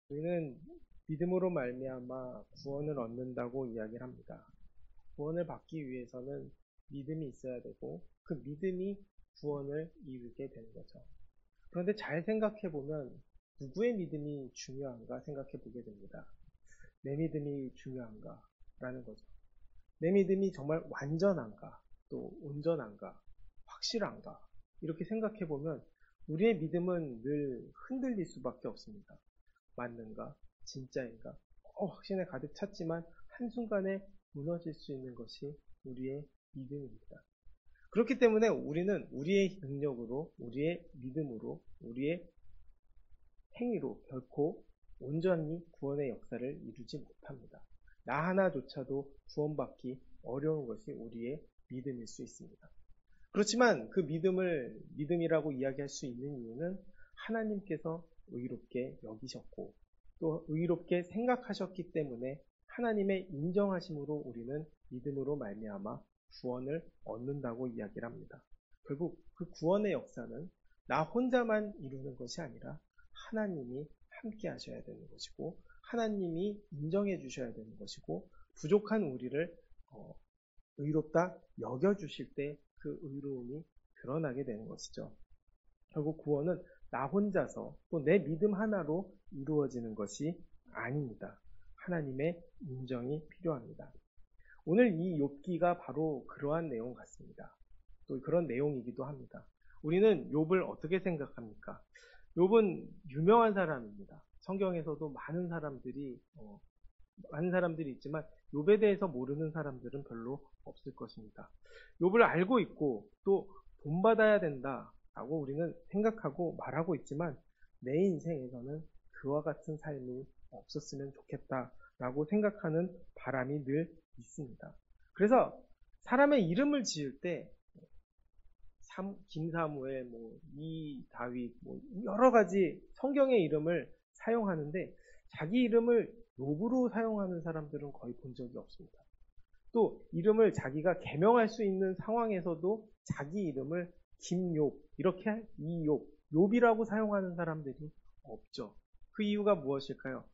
우리는 믿음으로 말미암아 구원을 얻는다고 이야기를 합니다. 구원을 받기 위해서는 믿음이 있어야 되고 그 믿음이 구원을 이루게 되는 거죠. 그런데 잘 생각해 보면 누구의 믿음이 중요한가 생각해 보게 됩니다. 내 믿음이 중요한가 라는 거죠. 내 믿음이 정말 완전한가, 또 온전한가, 확실한가 이렇게 생각해 보면 우리의 믿음은 늘 흔들릴 수밖에 없습니다. 맞는가? 진짜인가? 확신에 가득 찼지만 한순간에 무너질 수 있는 것이 우리의 믿음입니다. 그렇기 때문에 우리는 우리의 능력으로, 우리의 믿음으로, 우리의 행위로 결코 온전히 구원의 역사를 이루지 못합니다. 나 하나조차도 구원받기 어려운 것이 우리의 믿음일 수 있습니다. 그렇지만 그 믿음을 믿음이라고 이야기할 수 있는 이유는 하나님께서 의롭게 여기셨고 또 의롭게 생각하셨기 때문에 하나님의 인정하심으로 우리는 믿음으로 말미암아 구원을 얻는다고 이야기를 합니다. 결국 그 구원의 역사는 나 혼자만 이루는 것이 아니라 하나님이 함께 하셔야 되는 것이고 하나님이 인정해 주셔야 되는 것이고 부족한 우리를 의롭다 여겨주실 때 그 의로움이 드러나게 되는 것이죠. 결국 구원은 나 혼자서 또 내 믿음 하나로 이루어지는 것이 아닙니다. 하나님의 인정이 필요합니다. 오늘 이 욥기가 바로 그러한 내용 같습니다. 또 그런 내용이기도 합니다. 우리는 욥을 어떻게 생각합니까? 욥은 유명한 사람입니다. 성경에서도 많은 사람들이 있지만 욥에 대해서 모르는 사람들은 별로 없을 것입니다. 욥을 알고 있고 또 본받아야 된다라고 우리는 생각하고 말하고 있지만 내 인생에서는 그와 같은 삶이 없었으면 좋겠다라고 생각하는 바람이 늘 있습니다. 그래서 사람의 이름을 지을 때 김사무엘, 이다윗, 여러 가지 성경의 이름을 사용하는데 자기 이름을 욥으로 사용하는 사람들은 거의 본 적이 없습니다. 또 이름을 자기가 개명할 수 있는 상황에서도 자기 이름을 김욥, 이렇게 이욥, 욥이라고 사용하는 사람들이 없죠. 그 이유가 무엇일까요?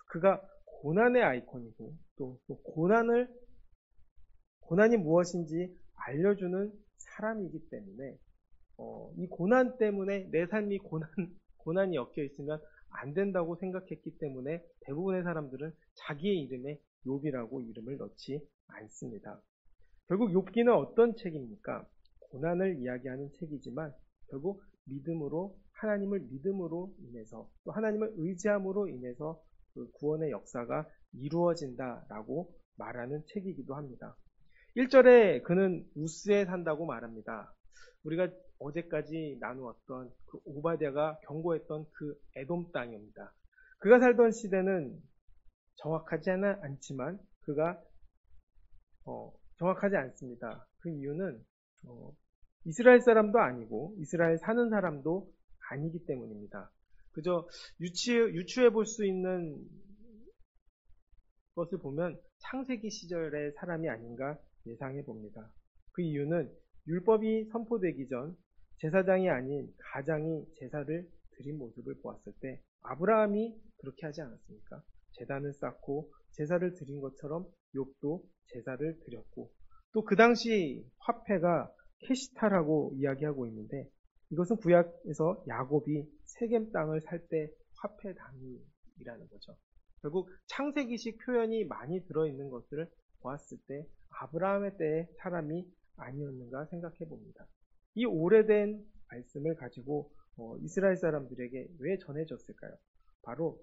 그가 고난의 아이콘이고 또 고난이 무엇인지 알려주는 사람이기 때문에 이 고난 때문에 내 삶이 고난이 엮여 있으면 안 된다고 생각했기 때문에 대부분의 사람들은 자기의 이름에 욥이라고 이름을 넣지 않습니다. 결국 욥기는 어떤 책입니까? 고난을 이야기하는 책이지만 결국 하나님을 믿음으로 인해서 또 하나님을 의지함으로 인해서 그 구원의 역사가 이루어진다라고 말하는 책이기도 합니다. 1절에 그는 우스에 산다고 말합니다. 우리가 어제까지 나누었던 그 오바댜가 경고했던 그 에돔 땅입니다. 그가 살던 시대는 정확하지는 않지만 정확하지 않습니다. 그 이유는 이스라엘 사람도 아니고 이스라엘 사는 사람도 아니기 때문입니다. 그저 유추해 볼 수 있는 것을 보면 창세기 시절의 사람이 아닌가 예상해 봅니다. 그 이유는 율법이 선포되기 전 제사장이 아닌 가장이 제사를 드린 모습을 보았을 때 아브라함이 그렇게 하지 않았습니까? 제단을 쌓고 제사를 드린 것처럼 욥도 제사를 드렸고 또 그 당시 화폐가 캐시타라고 이야기하고 있는데 이것은 구약에서 야곱이 세겜 땅을 살 때 화폐 단위이라는 거죠. 결국 창세기식 표현이 많이 들어있는 것을 보았을 때 아브라함의 때의 사람이 아니었는가 생각해 봅니다. 이 오래된 말씀을 가지고 이스라엘 사람들에게 왜 전해졌을까요? 바로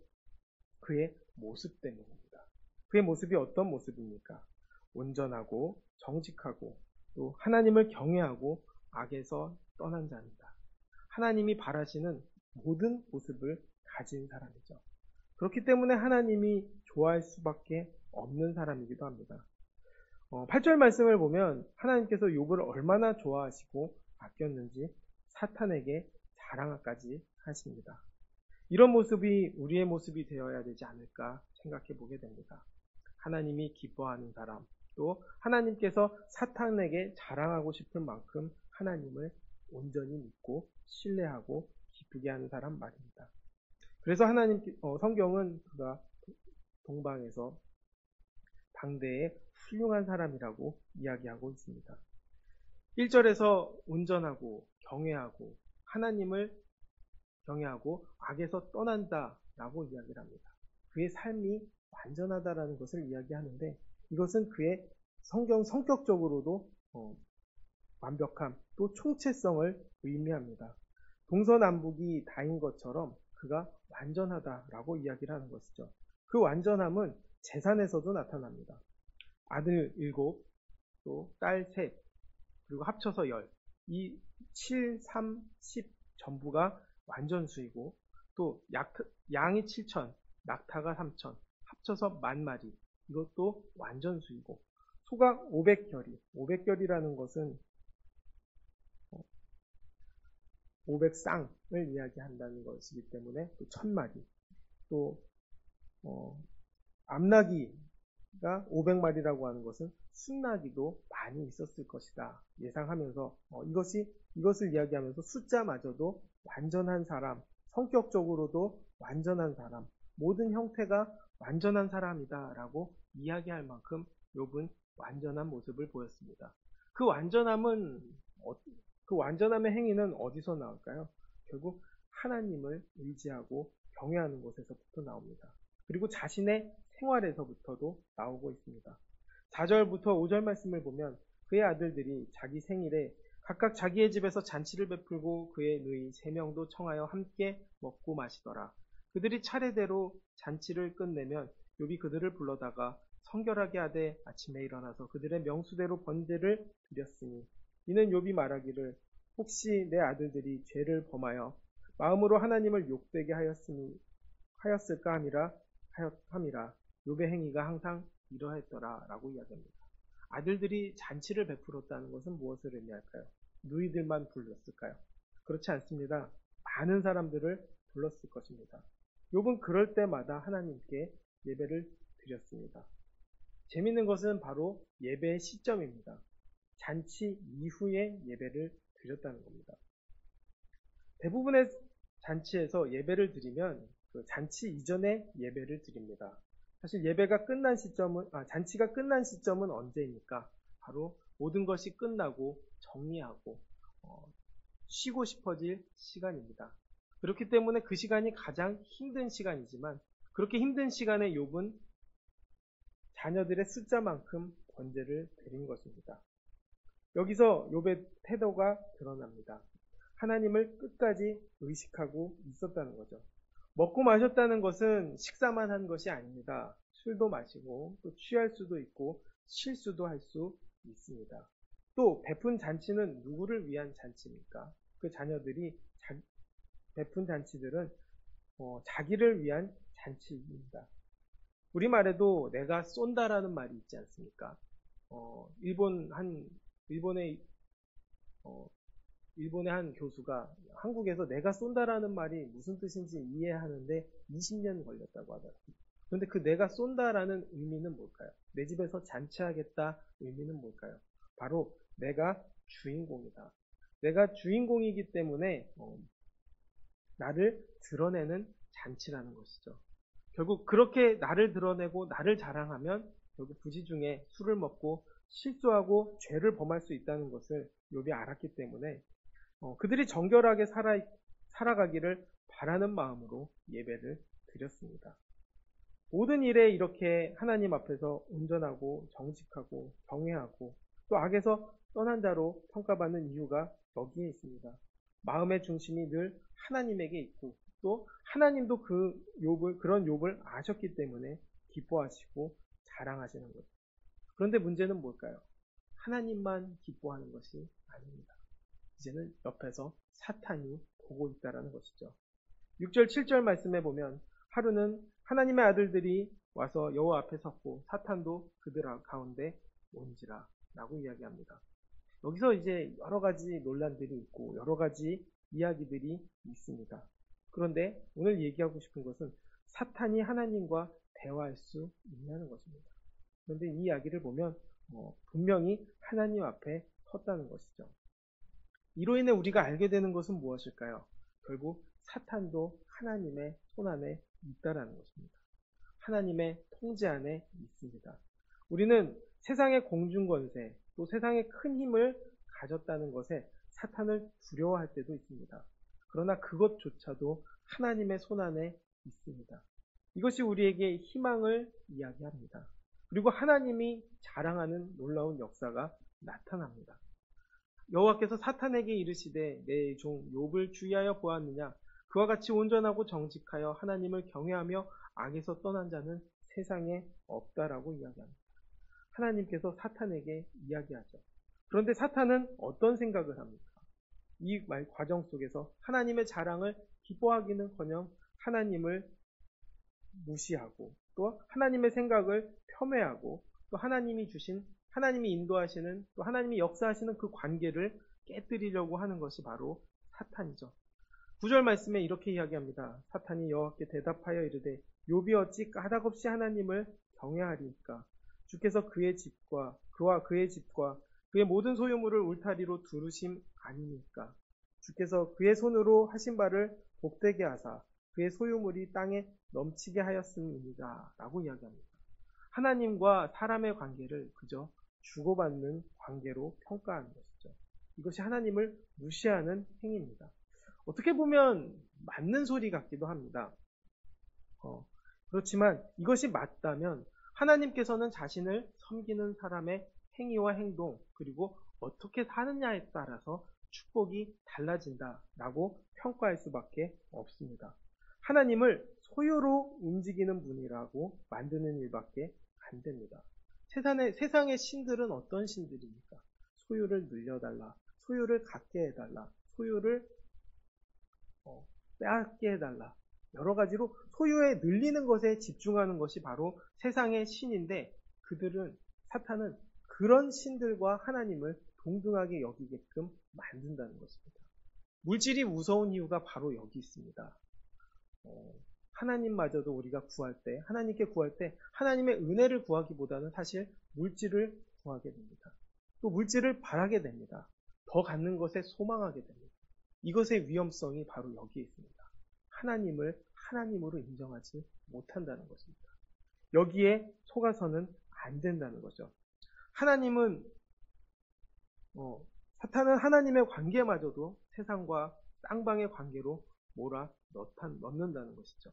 그의 모습 때문입니다. 그의 모습이 어떤 모습입니까? 온전하고 정직하고 또 하나님을 경외하고 악에서 떠난 자입니다. 하나님이 바라시는 모든 모습을 가진 사람이죠. 그렇기 때문에 하나님이 좋아할 수밖에 없는 사람이기도 합니다. 8절 말씀을 보면 하나님께서 욥을 얼마나 좋아하시고 아꼈는지 사탄에게 자랑까지 하십니다. 이런 모습이 우리의 모습이 되어야 되지 않을까 생각해 보게 됩니다. 하나님이 기뻐하는 사람, 또 하나님께서 사탄에게 자랑하고 싶을 만큼 하나님을 온전히 믿고 신뢰하고 기쁘게 하는 사람 말입니다. 그래서 성경은 그가 동방에서 당대의 훌륭한 사람이라고 이야기하고 있습니다. 1절에서 온전하고 경외하고 하나님을 경외하고 악에서 떠난다 라고 이야기를 합니다. 그의 삶이 완전하다라는 것을 이야기하는데, 이것은 그의 성격적으로도 완벽함, 또 총체성을 의미합니다. 동서남북이 다인 것처럼 그가 완전하다라고 이야기를 하는 것이죠. 그 완전함은 재산에서도 나타납니다. 아들 7, 또 딸 3, 그리고 합쳐서 10. 이 7, 3, 10 전부가 완전수이고, 또 양이 7천, 낙타가 3천, 합쳐서 10,000마리. 이것도 완전수이고, 소가 500결이, 500결이라는 것은 500쌍을 이야기한다는 것이기 때문에 또 1,000마리. 또 암나기가 500마리라고 하는 것은 순나기도 많이 있었을 것이다 예상하면서 이것을 이야기하면서 숫자마저도 완전한 사람, 성격적으로도 완전한 사람, 모든 형태가 완전한 사람이다라고 이야기할 만큼 욥은 완전한 모습을 보였습니다. 그 완전함의 행위는 어디서 나올까요? 결국 하나님을 의지하고 경외하는 곳에서부터 나옵니다. 그리고 자신의 생활에서부터도 나오고 있습니다. 4절부터 5절 말씀을 보면 그의 아들들이 자기 생일에 각각 자기의 집에서 잔치를 베풀고 그의 누이 3명도 청하여 함께 먹고 마시더라. 그들이 차례대로 잔치를 끝내면 욥이 그들을 불러다가 성결하게 하되 아침에 일어나서 그들의 명수대로 번제를 드렸으니 이는 욥이 말하기를 혹시 내 아들들이 죄를 범하여 마음으로 하나님을 욕되게 하였을까 함이라. 욥의 행위가 항상 이러했더라 라고 이야기합니다. 아들들이 잔치를 베풀었다는 것은 무엇을 의미할까요? 누이들만 불렀을까요? 그렇지 않습니다. 많은 사람들을 불렀을 것입니다. 욥은 그럴 때마다 하나님께 예배를 드렸습니다. 재밌는 것은 바로 예배의 시점입니다. 잔치 이후에 예배를 드렸다는 겁니다. 대부분의 잔치에서 예배를 드리면 그 잔치 이전에 예배를 드립니다. 사실 잔치가 끝난 시점은 언제입니까? 바로 모든 것이 끝나고 정리하고 쉬고 싶어질 시간입니다. 그렇기 때문에 그 시간이 가장 힘든 시간이지만, 그렇게 힘든 시간에 욥은 자녀들의 숫자만큼 번제를 드린 것입니다. 여기서 욥의 태도가 드러납니다. 하나님을 끝까지 의식하고 있었다는 거죠. 먹고 마셨다는 것은 식사만 한 것이 아닙니다. 술도 마시고 또 취할 수도 있고 실수도 할 수 있습니다. 또 베푼 잔치는 누구를 위한 잔치입니까? 그 자녀들이 베푼 잔치들은 자기를 위한 잔치입니다. 우리말에도 내가 쏜다라는 말이 있지 않습니까? 일본의 한 교수가 한국에서 내가 쏜다라는 말이 무슨 뜻인지 이해하는데 20년 걸렸다고 하더라고요. 그런데 그 내가 쏜다라는 의미는 뭘까요? 내 집에서 잔치하겠다 의미는 뭘까요? 바로 내가 주인공이다. 내가 주인공이기 때문에 나를 드러내는 잔치라는 것이죠. 결국 그렇게 나를 드러내고 나를 자랑하면 결국 부지중에 술을 먹고 실수하고 죄를 범할 수 있다는 것을 욥이 알았기 때문에 그들이 정결하게 살아가기를 바라는 마음으로 예배를 드렸습니다. 모든 일에 이렇게 하나님 앞에서 온전하고 정직하고 경외하고 또 악에서 떠난 자로 평가받는 이유가 여기에 있습니다. 마음의 중심이 늘 하나님에게 있고 또 하나님도 그런 욥을 아셨기 때문에 기뻐하시고 자랑하시는 거죠. 그런데 문제는 뭘까요? 하나님만 기뻐하는 것이 아닙니다. 이제는 옆에서 사탄이 보고 있다는 것이죠. 6절, 7절 말씀에 보면 하루는 하나님의 아들들이 와서 여호와 앞에 섰고 사탄도 그들 가운데 온지라 라고 이야기합니다. 여기서 이제 여러 가지 논란들이 있고 여러 가지 이야기들이 있습니다. 그런데 오늘 얘기하고 싶은 것은 사탄이 하나님과 대화할 수 있냐는 것입니다. 그런데 이 이야기를 보면 분명히 하나님 앞에 섰다는 것이죠. 이로 인해 우리가 알게 되는 것은 무엇일까요? 결국 사탄도 하나님의 손안에 있다라는 것입니다. 하나님의 통제 안에 있습니다. 우리는 세상의 공중권세, 또 세상의 큰 힘을 가졌다는 것에 사탄을 두려워할 때도 있습니다. 그러나 그것조차도 하나님의 손안에 있습니다. 이것이 우리에게 희망을 이야기합니다. 그리고 하나님이 자랑하는 놀라운 역사가 나타납니다. 여호와께서 사탄에게 이르시되 내 종 욥을 주의하여 보았느냐? 그와 같이 온전하고 정직하여 하나님을 경외하며 악에서 떠난 자는 세상에 없다라고 이야기합니다. 하나님께서 사탄에게 이야기하죠. 그런데 사탄은 어떤 생각을 합니까? 이 과정 속에서 하나님의 자랑을 기뻐하기는커녕 하나님을 무시하고 또 하나님의 생각을 폄훼하고 또 하나님이 인도하시는 또 하나님이 역사하시는 그 관계를 깨뜨리려고 하는 것이 바로 사탄이죠. 9절 말씀에 이렇게 이야기합니다. 사탄이 여호와께 대답하여 이르되 욥이 어찌 까닭없이 하나님을 경외하리이까? 주께서 그와 그의 집과 그의 모든 소유물을 울타리로 두르심 아니니까? 주께서 그의 손으로 하신 바를 복되게 하사 그의 소유물이 땅에 넘치게 하였음이니라 라고 이야기합니다. 하나님과 사람의 관계를 그저 주고받는 관계로 평가하는 것이죠. 이것이 하나님을 무시하는 행위입니다. 어떻게 보면 맞는 소리 같기도 합니다. 그렇지만 이것이 맞다면 하나님께서는 자신을 섬기는 사람의 행위와 행동 그리고 어떻게 사느냐에 따라서 축복이 달라진다라고 평가할 수밖에 없습니다. 하나님을 소유로 움직이는 분이라고 만드는 일밖에 안 됩니다. 세상의 신들은 어떤 신들입니까? 소유를 늘려달라, 소유를 갖게 해달라, 소유를 빼앗게 해달라. 여러 가지로 소유에 늘리는 것에 집중하는 것이 바로 세상의 신인데 사탄은 그런 신들과 하나님을 동등하게 여기게끔 만든다는 것입니다. 물질이 무서운 이유가 바로 여기 있습니다. 하나님마저도 우리가 하나님께 구할 때 하나님의 은혜를 구하기보다는 사실 물질을 구하게 됩니다. 또 물질을 바라게 됩니다. 더 갖는 것에 소망하게 됩니다. 이것의 위험성이 바로 여기에 있습니다. 하나님을 하나님으로 인정하지 못한다는 것입니다. 여기에 속아서는 안 된다는 거죠. 사탄은 하나님의 관계마저도 세상과 쌍방의 관계로 넣는다는 것이죠.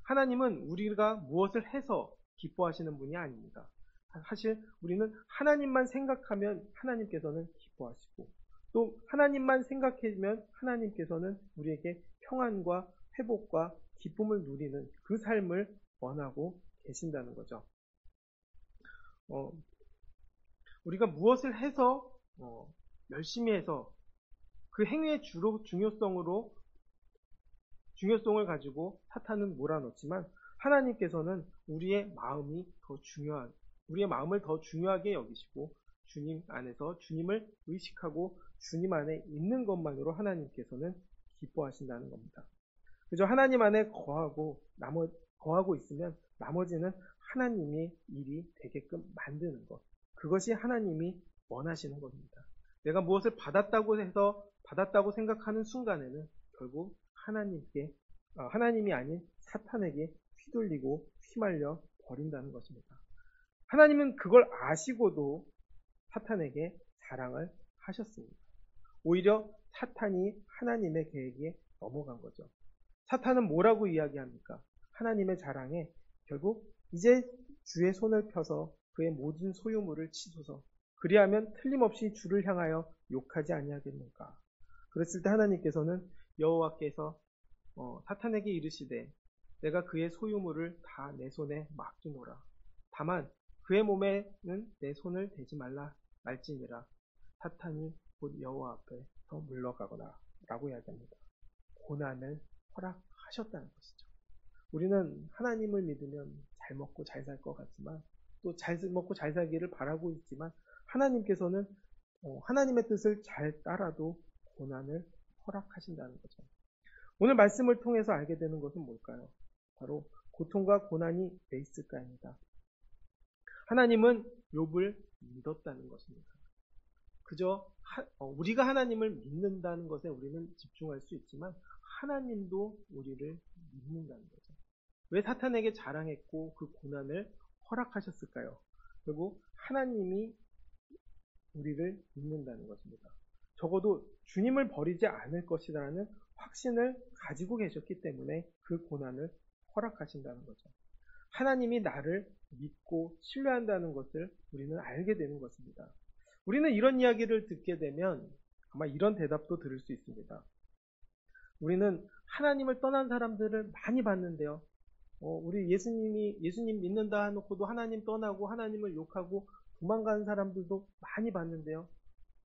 하나님은 우리가 무엇을 해서 기뻐하시는 분이 아닙니다. 사실 우리는 하나님만 생각하면 하나님께서는 기뻐하시고 또 하나님만 생각해주면 하나님께서는 우리에게 평안과 회복과 기쁨을 누리는 그 삶을 원하고 계신다는 거죠. 우리가 무엇을 해서 열심히 해서 그 행위의 중요성을 가지고 사탄은 몰아넣지만 하나님께서는 우리의 마음을 더 중요하게 여기시고 주님 안에서 주님을 의식하고 주님 안에 있는 것만으로 하나님께서는 기뻐하신다는 겁니다. 그저 하나님 안에 거하고 있으면 나머지는 하나님의 일이 되게끔 만드는 것. 그것이 하나님이 원하시는 겁니다. 내가 무엇을 받았다고 생각하는 순간에는 결국 하나님이 아닌 사탄에게 휘둘리고 휘말려 버린다는 것입니다. 하나님은 그걸 아시고도 사탄에게 자랑을 하셨습니다. 오히려 사탄이 하나님의 계획에 넘어간 거죠. 사탄은 뭐라고 이야기합니까? 하나님의 자랑에 결국 이제 주의 손을 펴서 그의 모든 소유물을 치소서. 그리하면 틀림없이 주를 향하여 욕하지 아니하겠는가. 그랬을 때 하나님께서는 여호와께서 사탄에게 이르시되 내가 그의 소유물을 다 내 손에 맡기노라. 다만 그의 몸에는 내 손을 대지 말지니라. 사탄이 곧 여호와 앞에서 물러가거나 라고 이야기합니다. 고난을 허락하셨다는 것이죠. 우리는 하나님을 믿으면 잘 먹고 잘 살 것 같지만 또 잘 먹고 잘 살기를 바라고 있지만 하나님께서는 하나님의 뜻을 잘 따라도 고난을 허락하신다는 거죠. 오늘 말씀을 통해서 알게 되는 것은 뭘까요? 바로 고통과 고난이 왜 있을까입니다. 하나님은 욥을 믿었다는 것입니다. 그저 우리가 하나님을 믿는다는 것에 우리는 집중할 수 있지만 하나님도 우리를 믿는다는 거죠. 왜 사탄에게 자랑했고 그 고난을 허락하셨을까요? 결국 하나님이 우리를 믿는다는 것입니다. 적어도 주님을 버리지 않을 것이라는 확신을 가지고 계셨기 때문에 그 고난을 허락하신다는 거죠. 하나님이 나를 믿고 신뢰한다는 것을 우리는 알게 되는 것입니다. 우리는 이런 이야기를 듣게 되면 아마 이런 대답도 들을 수 있습니다. 우리는 하나님을 떠난 사람들을 많이 봤는데요. 우리 예수님 믿는다 해놓고도 하나님 떠나고 하나님을 욕하고 도망가는 사람들도 많이 봤는데요.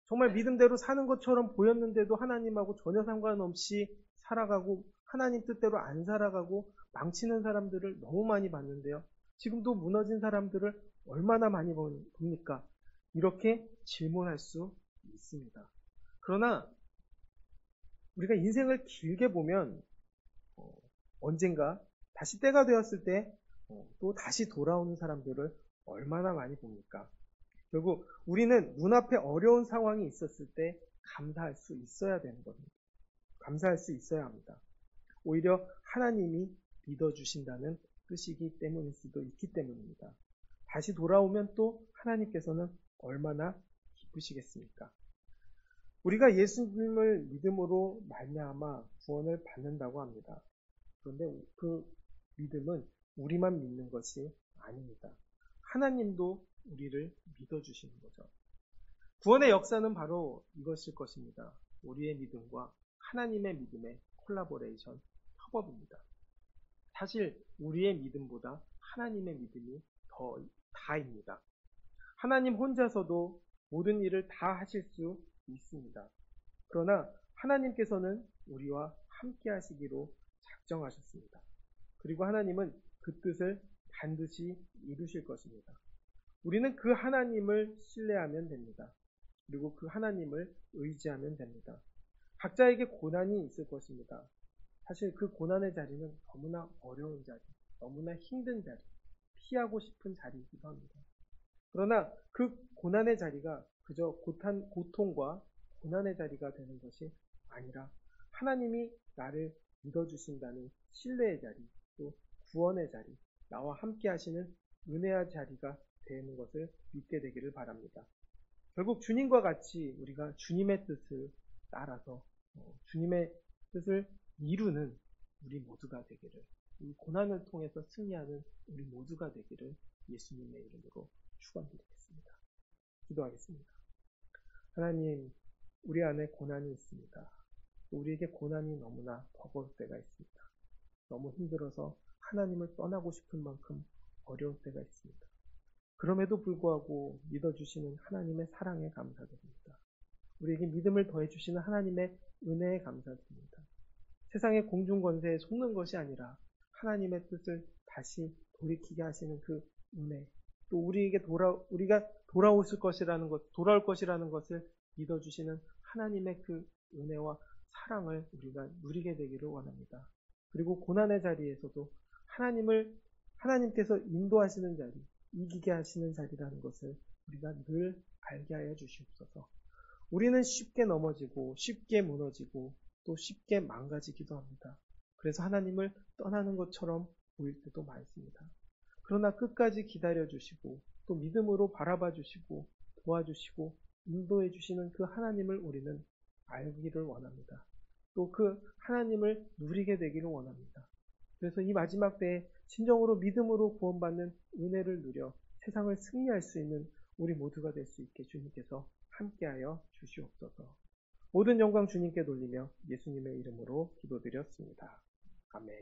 정말 믿음대로 사는 것처럼 보였는데도 하나님하고 전혀 상관없이 살아가고 하나님 뜻대로 안 살아가고 망치는 사람들을 너무 많이 봤는데요. 지금도 무너진 사람들을 얼마나 많이 봅니까? 이렇게 질문할 수 있습니다. 그러나 우리가 인생을 길게 보면 언젠가 다시 때가 되었을 때 또 다시 돌아오는 사람들을 얼마나 많이 봅니까? 결국 우리는 눈앞에 어려운 상황이 있었을 때 감사할 수 있어야 되는 겁니다. 감사할 수 있어야 합니다. 오히려 하나님이 믿어주신다는 뜻이기 때문일 수도 있기 때문입니다. 다시 돌아오면 또 하나님께서는 얼마나 기쁘시겠습니까? 우리가 예수님을 믿음으로 말미암아 구원을 받는다고 합니다. 그런데 그 믿음은 우리만 믿는 것이 아닙니다. 하나님도 우리를 믿어주시는 거죠. 구원의 역사는 바로 이것일 것입니다. 우리의 믿음과 하나님의 믿음의 콜라보레이션, 협업입니다. 사실 우리의 믿음보다 하나님의 믿음이 더 다입니다. 하나님 혼자서도 모든 일을 다 하실 수 있습니다. 그러나 하나님께서는 우리와 함께 하시기로 작정하셨습니다. 그리고 하나님은 그 뜻을 반드시 이루실 것입니다. 우리는 그 하나님을 신뢰하면 됩니다. 그리고 그 하나님을 의지하면 됩니다. 각자에게 고난이 있을 것입니다. 사실 그 고난의 자리는 너무나 어려운 자리, 너무나 힘든 자리, 피하고 싶은 자리이기도 합니다. 그러나 그 고난의 자리가 그저 고통과 고난의 자리가 되는 것이 아니라 하나님이 나를 믿어주신다는 신뢰의 자리, 또 구원의 자리, 나와 함께 하시는 은혜의 자리가 되는 것을 믿게 되기를 바랍니다. 결국 주님과 같이 우리가 주님의 뜻을 따라서 주님의 뜻을 이루는 우리 모두가 되기를, 이 고난을 통해서 승리하는 우리 모두가 되기를 예수님의 이름으로 축원드리겠습니다. 기도하겠습니다. 하나님, 우리 안에 고난이 있습니다. 우리에게 고난이 너무나 버거울 때가 있습니다. 너무 힘들어서 하나님을 떠나고 싶은 만큼 어려울 때가 있습니다. 그럼에도 불구하고 믿어주시는 하나님의 사랑에 감사드립니다. 우리에게 믿음을 더해주시는 하나님의 은혜에 감사드립니다. 세상의 공중권세에 속는 것이 아니라 하나님의 뜻을 다시 돌이키게 하시는 그 은혜, 또 우리에게 우리가 돌아올 것이라는 것을 믿어주시는 하나님의 그 은혜와 사랑을 우리가 누리게 되기를 원합니다. 그리고 고난의 자리에서도 하나님께서 인도하시는 자리, 이기게 하시는 자리라는 것을 우리가 늘 알게 하여 주시옵소서. 우리는 쉽게 넘어지고 쉽게 무너지고 또 쉽게 망가지기도 합니다. 그래서 하나님을 떠나는 것처럼 보일 때도 많습니다. 그러나 끝까지 기다려 주시고 또 믿음으로 바라봐 주시고 도와주시고 인도해 주시는 그 하나님을 우리는 알기를 원합니다. 또 그 하나님을 누리게 되기를 원합니다. 그래서 이 마지막 때에 진정으로 믿음으로 구원받는 은혜를 누려 세상을 승리할 수 있는 우리 모두가 될 수 있게 주님께서 함께하여 주시옵소서. 모든 영광 주님께 돌리며 예수님의 이름으로 기도드렸습니다. 아멘.